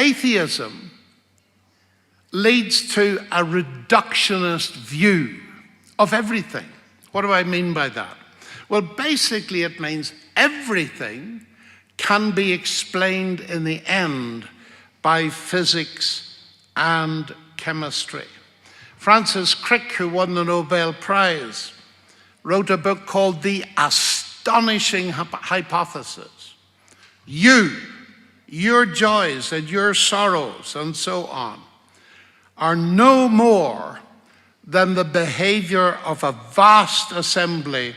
Atheism leads to a reductionist view of everything. What do I mean by that? Well, basically it means everything can be explained in the end by physics and chemistry. Francis Crick, who won the Nobel Prize, wrote a book called The Astonishing Hypothesis. Your joys and your sorrows and so on are no more than the behavior of a vast assembly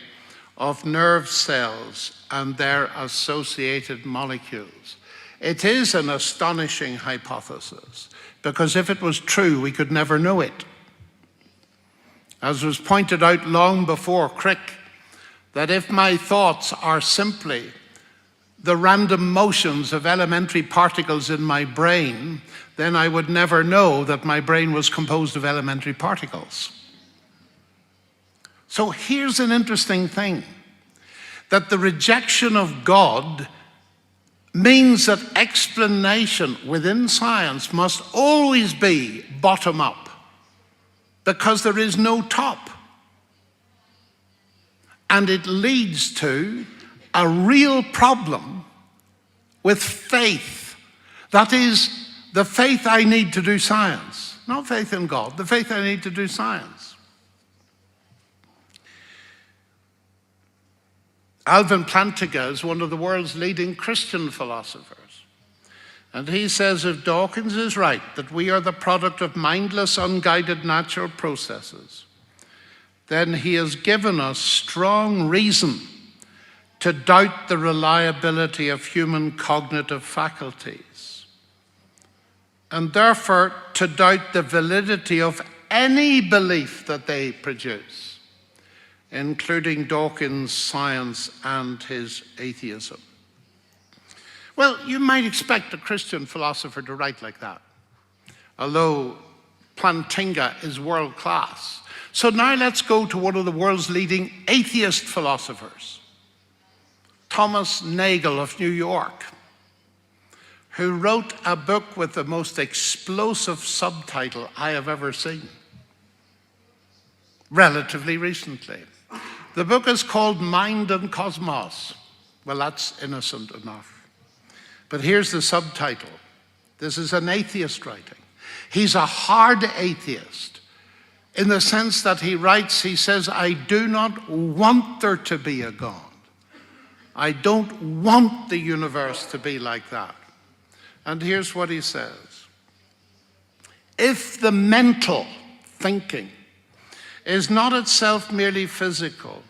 of nerve cells and their associated molecules. It is an astonishing hypothesis, because if it was true, we could never know it. As was pointed out long before Crick, that if my thoughts are simply the random motions of elementary particles in my brain, then I would never know that my brain was composed of elementary particles. So here's an interesting thing, that the rejection of God means that explanation within science must always be bottom up, because there is no top. And it leads to a real problem with faith. That is, the faith I need to do science. Not faith in God, the faith I need to do science. Alvin Plantinga is one of the world's leading Christian philosophers. And he says, if Dawkins is right, that we are the product of mindless, unguided natural processes, then he has given us strong reason to doubt the reliability of human cognitive faculties, and therefore to doubt the validity of any belief that they produce, including Dawkins' science and his atheism. Well, you might expect a Christian philosopher to write like that, although Plantinga is world class. So now let's go to one of the world's leading atheist philosophers, Thomas Nagel of New York, who wrote a book with the most explosive subtitle I have ever seen, relatively recently. The book is called Mind and Cosmos. Well, that's innocent enough. But here's the subtitle. This is an atheist writing. He's a hard atheist in the sense that he writes, he says, I do not want there to be a God. I don't want the universe to be like that. And here's what he says. If the mental thinking is not itself merely physical,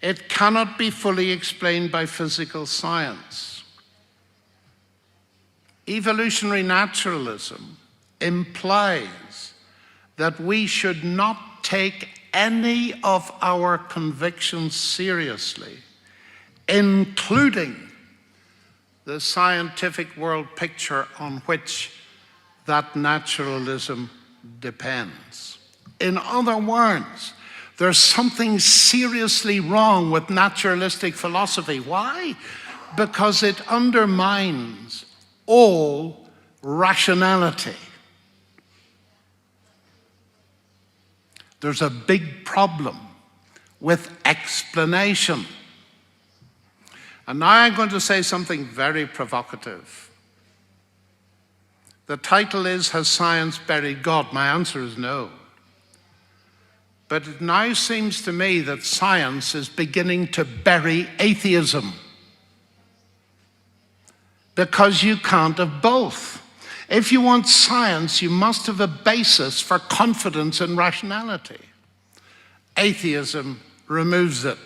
it cannot be fully explained by physical science. Evolutionary naturalism implies that we should not take any of our convictions seriously, including the scientific world picture on which that naturalism depends. In other words, there's something seriously wrong with naturalistic philosophy. Why? Because it undermines all rationality. There's a big problem with explanation. And now I'm going to say something very provocative. The title is, Has Science Buried God? My answer is no. But it now seems to me that science is beginning to bury atheism, because you can't have both. If you want science, you must have a basis for confidence in rationality. Atheism removes it.